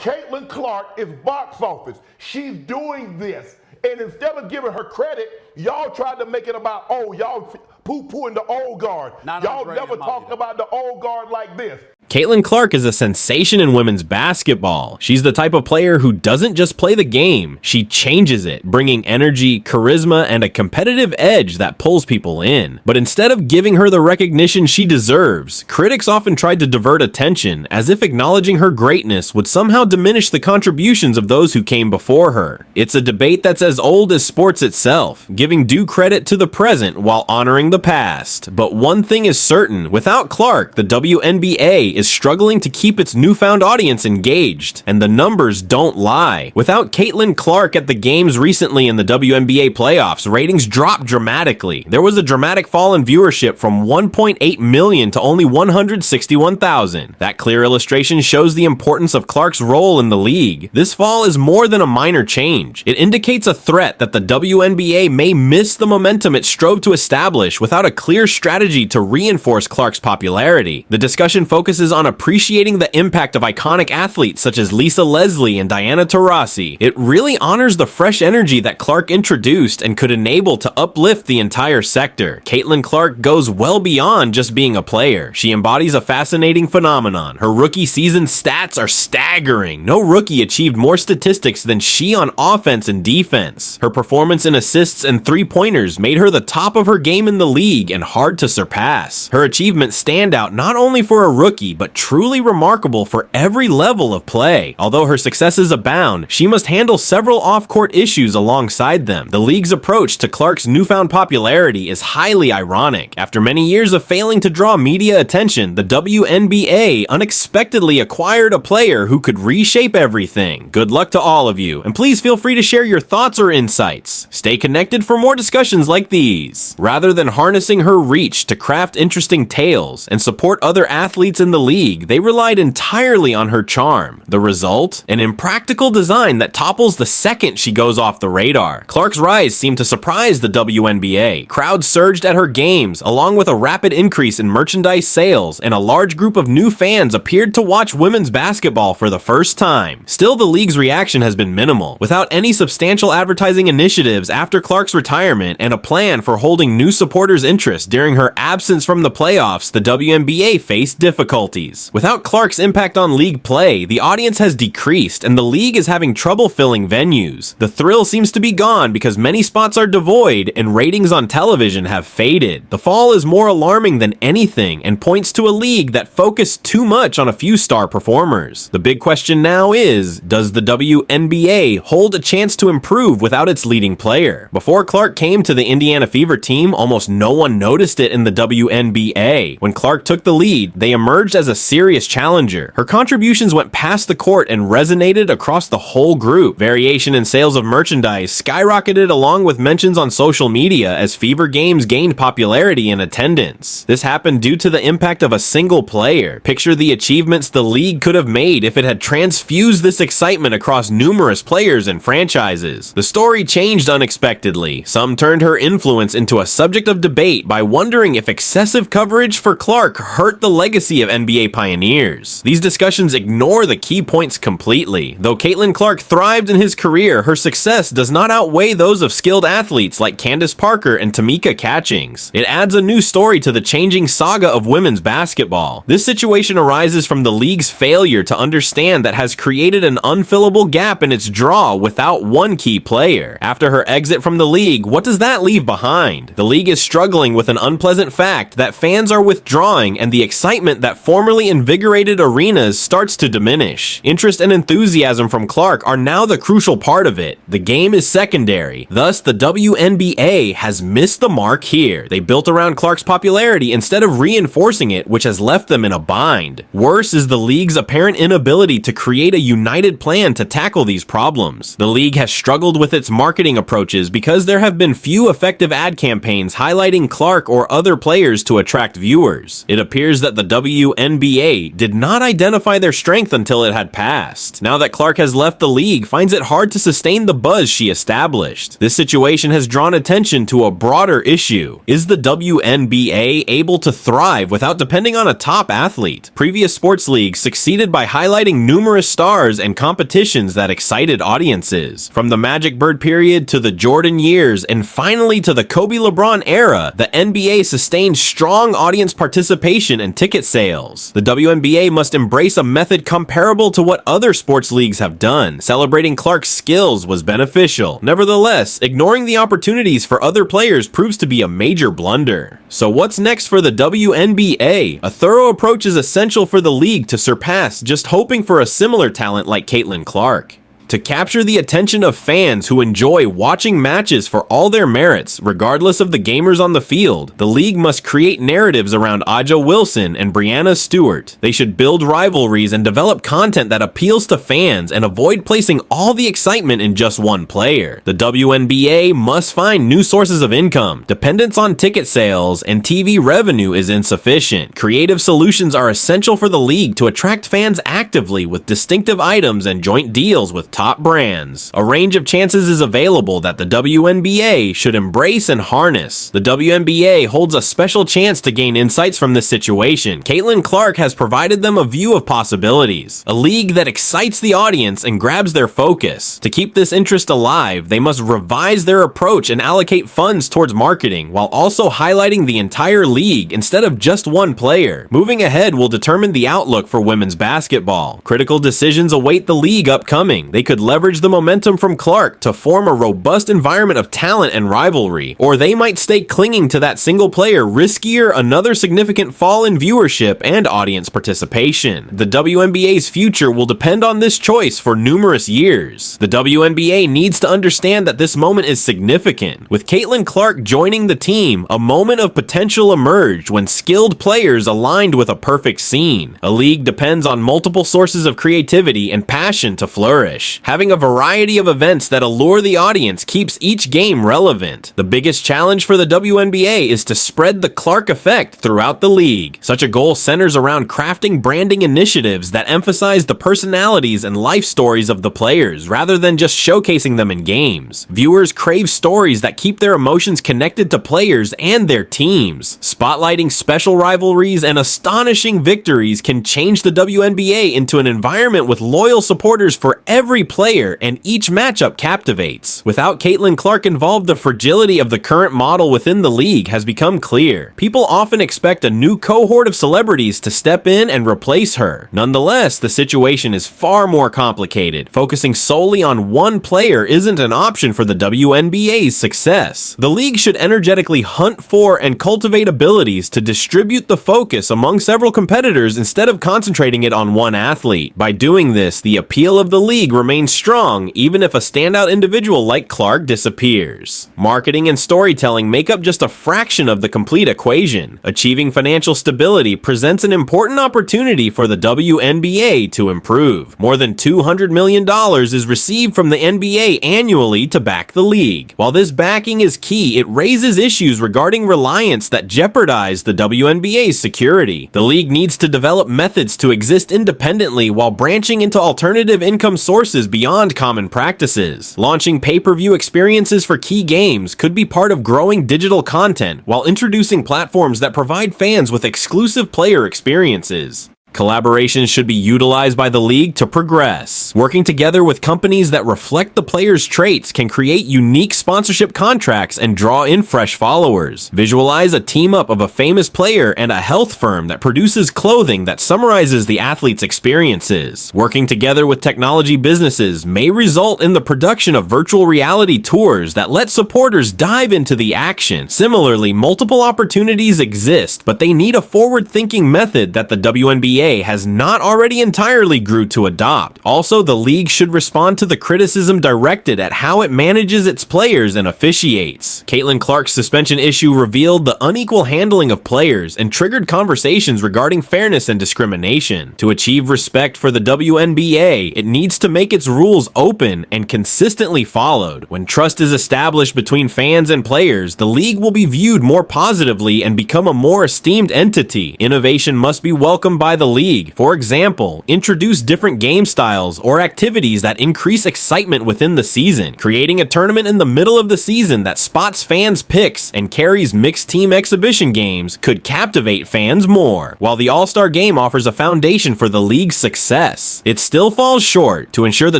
Caitlin Clark is box office. She's doing this. And instead of giving her credit, y'all tried to make it about, oh, y'all poo-pooing the old guard. Y'all never talked about the old guard like this. Caitlin Clark is a sensation in women's basketball. She's the type of player who doesn't just play the game, she changes it, bringing energy, charisma, and a competitive edge that pulls people in. But instead of giving her the recognition she deserves, critics often tried to divert attention, as if acknowledging her greatness would somehow diminish the contributions of those who came before her. It's a debate that's as old as sports itself, giving due credit to the present while honoring the past. But one thing is certain, without Clark, the WNBA is struggling to keep its newfound audience engaged, and the numbers don't lie. Without Caitlin Clark at the games recently in the WNBA playoffs, ratings dropped dramatically. There was a dramatic fall in viewership from 1.8 million to only 161,000. That clear illustration shows the importance of Clark's role in the league. This fall is more than a minor change. It indicates a threat that the WNBA may miss the momentum it strove to establish without a clear strategy to reinforce Clark's popularity. The discussion focuses on appreciating the impact of iconic athletes such as Lisa Leslie and Diana Taurasi. It really honors the fresh energy that Clark introduced and could enable to uplift the entire sector. Caitlin Clark goes well beyond just being a player. She embodies a fascinating phenomenon. Her rookie season stats are staggering. No rookie achieved more statistics than she on offense and defense. Her performance in assists and three-pointers made her the top of her game in the league and hard to surpass. Her achievements stand out not only for a rookie, but truly remarkable for every level of play. Although her successes abound, she must handle several off-court issues alongside them. The league's approach to Clark's newfound popularity is highly ironic. After many years of failing to draw media attention, the WNBA unexpectedly acquired a player who could reshape everything. Good luck to all of you, and please feel free to share your thoughts or insights. Stay connected for more discussions like these. Rather than harnessing her reach to craft interesting tales and support other athletes in the league, they relied entirely on her charm. The result? An impractical design that topples the second she goes off the radar. Clark's rise seemed to surprise the WNBA. Crowds surged at her games, along with a rapid increase in merchandise sales, and a large group of new fans appeared to watch women's basketball for the first time. Still, the league's reaction has been minimal. Without any substantial advertising initiatives after Clark's retirement and a plan for holding new supporters' interest during her absence from the playoffs, the WNBA faced difficulties. Without Clark's impact on league play, the audience has decreased and the league is having trouble filling venues. The thrill seems to be gone because many spots are devoid and ratings on television have faded. The fall is more alarming than anything and points to a league that focused too much on a few star performers. The big question now is, does the WNBA hold a chance to improve without its leading player? Before Clark came to the Indiana Fever team, almost no one noticed it in the WNBA. When Clark took the lead, they emerged as a serious challenger. Her contributions went past the court and resonated across the whole group. Variation in sales of merchandise skyrocketed along with mentions on social media as Fever games gained popularity and attendance. This happened due to the impact of a single player. Picture the achievements the league could have made if it had transfused this excitement across numerous players and franchises. The story changed unexpectedly. Some turned her influence into a subject of debate by wondering if excessive coverage for Clark hurt the legacy of NBA pioneers. These discussions ignore the key points completely. Though Caitlin Clark thrived in his career, her success does not outweigh those of skilled athletes like Candace Parker and Tamika Catchings. It adds a new story to the changing saga of women's basketball. This situation arises from the league's failure to understand that has created an unfillable gap in its draw without one key player. After her exit from the league, what does that leave behind? The league is struggling with an unpleasant fact that fans are withdrawing and the excitement that formerly invigorated arenas starts to diminish. Interest and enthusiasm from Clark are now the crucial part of it. The game is secondary. Thus, the WNBA has missed the mark here. They built around Clark's popularity instead of reinforcing it, which has left them in a bind. Worse is the league's apparent inability to create a united plan to tackle these problems. The league has struggled with its marketing approaches because there have been few effective ad campaigns highlighting Clark or other players to attract viewers. It appears that the WNBA WNBA did not identify their strength until it had passed. Now that Clark has left the league, finds it hard to sustain the buzz she established. This situation has drawn attention to a broader issue. Is the WNBA able to thrive without depending on a top athlete? Previous sports leagues succeeded by highlighting numerous stars and competitions that excited audiences. From the Magic Bird period to the Jordan years and finally to the Kobe LeBron era, the NBA sustained strong audience participation and ticket sales. The WNBA must embrace a method comparable to what other sports leagues have done. Celebrating Clark's skills was beneficial. Nevertheless, ignoring the opportunities for other players proves to be a major blunder. So what's next for the WNBA? A thorough approach is essential for the league to surpass just hoping for a similar talent like Caitlin Clark. To capture the attention of fans who enjoy watching matches for all their merits, regardless of the gamers on the field, the league must create narratives around Aja Wilson and Brianna Stewart. They should build rivalries and develop content that appeals to fans and avoid placing all the excitement in just one player. The WNBA must find new sources of income. Dependence on ticket sales and TV revenue is insufficient. Creative solutions are essential for the league to attract fans actively with distinctive items and joint deals with top brands. A range of chances is available that the WNBA should embrace and harness. The WNBA holds a special chance to gain insights from this situation. Caitlin Clark has provided them a view of possibilities, a league that excites the audience and grabs their focus. To keep this interest alive, they must revise their approach and allocate funds towards marketing, while also highlighting the entire league instead of just one player. Moving ahead will determine the outlook for women's basketball. Critical decisions await the league upcoming. They could leverage the momentum from Clark to form a robust environment of talent and rivalry, or they might stay clinging to that single player, riskier another significant fall in viewership and audience participation. The WNBA's future will depend on this choice for numerous years. The WNBA needs to understand that this moment is significant. With Caitlin Clark joining the team, a moment of potential emerged when skilled players aligned with a perfect scene. A league depends on multiple sources of creativity and passion to flourish. Having a variety of events that allure the audience keeps each game relevant. The biggest challenge for the WNBA is to spread the Clark effect throughout the league. Such a goal centers around crafting branding initiatives that emphasize the personalities and life stories of the players rather than just showcasing them in games. Viewers crave stories that keep their emotions connected to players and their teams. Spotlighting special rivalries and astonishing victories can change the WNBA into an environment with loyal supporters for every player, and each matchup captivates. Without Caitlin Clark involved, the fragility of the current model within the league has become clear. People often expect a new cohort of celebrities to step in and replace her. Nonetheless, the situation is far more complicated. Focusing solely on one player isn't an option for the WNBA's success. The league should energetically hunt for and cultivate abilities to distribute the focus among several competitors instead of concentrating it on one athlete. By doing this, the appeal of the league remains strong even if a standout individual like Clark disappears. Marketing and storytelling make up just a fraction of the complete equation. Achieving financial stability presents an important opportunity for the WNBA to improve. More than $200 million is received from the NBA annually to back the league. While this backing is key, it raises issues regarding reliance that jeopardize the WNBA's security. The league needs to develop methods to exist independently while branching into alternative income sources beyond common practices. Launching pay-per-view experiences for key games could be part of growing digital content, while introducing platforms that provide fans with exclusive player experiences. Collaborations should be utilized by the league to progress. Working together with companies that reflect the players' traits can create unique sponsorship contracts and draw in fresh followers. Visualize a team-up of a famous player and a health firm that produces clothing that summarizes the athlete's experiences. Working together with technology businesses may result in the production of virtual reality tours that let supporters dive into the action. Similarly, multiple opportunities exist, but they need a forward-thinking method that the WNBA has not already entirely grew to adopt. Also, the league should respond to the criticism directed at how it manages its players and officiates. Caitlin Clark's suspension issue revealed the unequal handling of players and triggered conversations regarding fairness and discrimination. To achieve respect for the WNBA, it needs to make its rules open and consistently followed. When trust is established between fans and players, the league will be viewed more positively and become a more esteemed entity. Innovation must be welcomed by the league. For example, introduce different game styles or activities that increase excitement within the season. Creating a tournament in the middle of the season that spots fans' picks and carries mixed team exhibition games could captivate fans more. While the All-Star Game offers a foundation for the league's success, it still falls short. To ensure the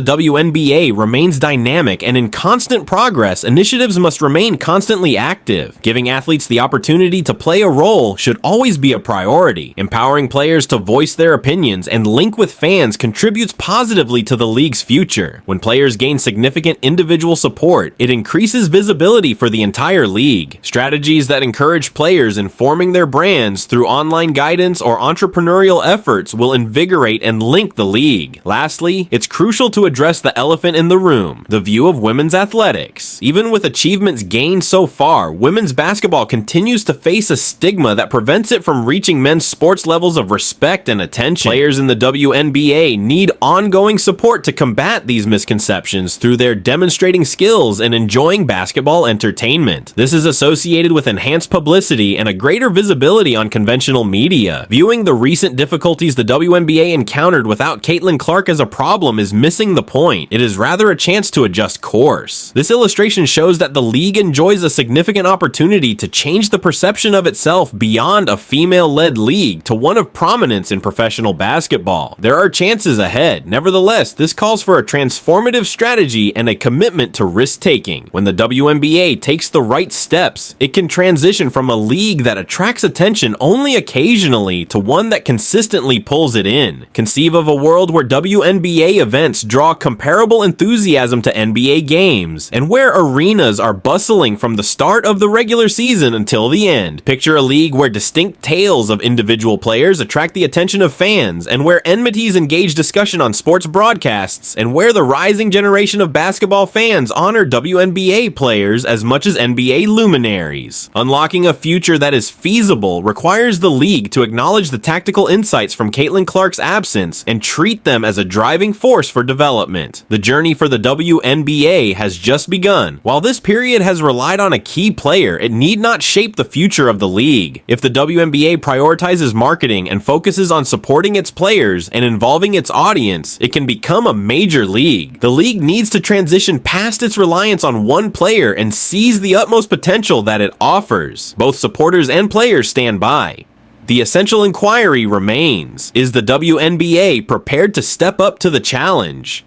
WNBA remains dynamic and in constant progress, initiatives must remain constantly active. Giving athletes the opportunity to play a role should always be a priority. Empowering players to voice their opinions and link with fans contributes positively to the league's future. When players gain significant individual support, it increases visibility for the entire league. Strategies that encourage players in forming their brands through online guidance or entrepreneurial efforts will invigorate and link the league. Lastly, it's crucial to address the elephant in the room, the view of women's athletics. Even with achievements gained so far, women's basketball continues to face a stigma that prevents it from reaching men's sports levels of respect and attention. Players in the WNBA need ongoing support to combat these misconceptions through their demonstrating skills and enjoying basketball entertainment. This is associated with enhanced publicity and a greater visibility on conventional media. Viewing the recent difficulties the WNBA encountered without Caitlin Clark as a problem is missing the point. It is rather a chance to adjust course. This illustration shows that the league enjoys a significant opportunity to change the perception of itself beyond a female-led league to one of prominence in professional basketball. There are chances ahead. Nevertheless, this calls for a transformative strategy and a commitment to risk-taking. When the WNBA takes the right steps, it can transition from a league that attracts attention only occasionally to one that consistently pulls it in. Conceive of a world where WNBA events draw comparable enthusiasm to NBA games, and where arenas are bustling from the start of the regular season until the end. Picture a league where distinct tales of individual players attract the attention of fans, and where enmities engage discussion on sports broadcasts, and where the rising generation of basketball fans honor WNBA players as much as NBA luminaries. Unlocking a future that is feasible requires the league to acknowledge the tactical insights from Caitlin Clark's absence and treat them as a driving force for development. The journey for the WNBA has just begun. While this period has relied on a key player, it need not shape the future of the league. If the WNBA prioritizes marketing and focuses on supporting its players and involving its audience, it can become a major league. The league needs to transition past its reliance on one player and seize the utmost potential that it offers. Both supporters and players stand by. The essential inquiry remains: is the WNBA prepared to step up to the challenge?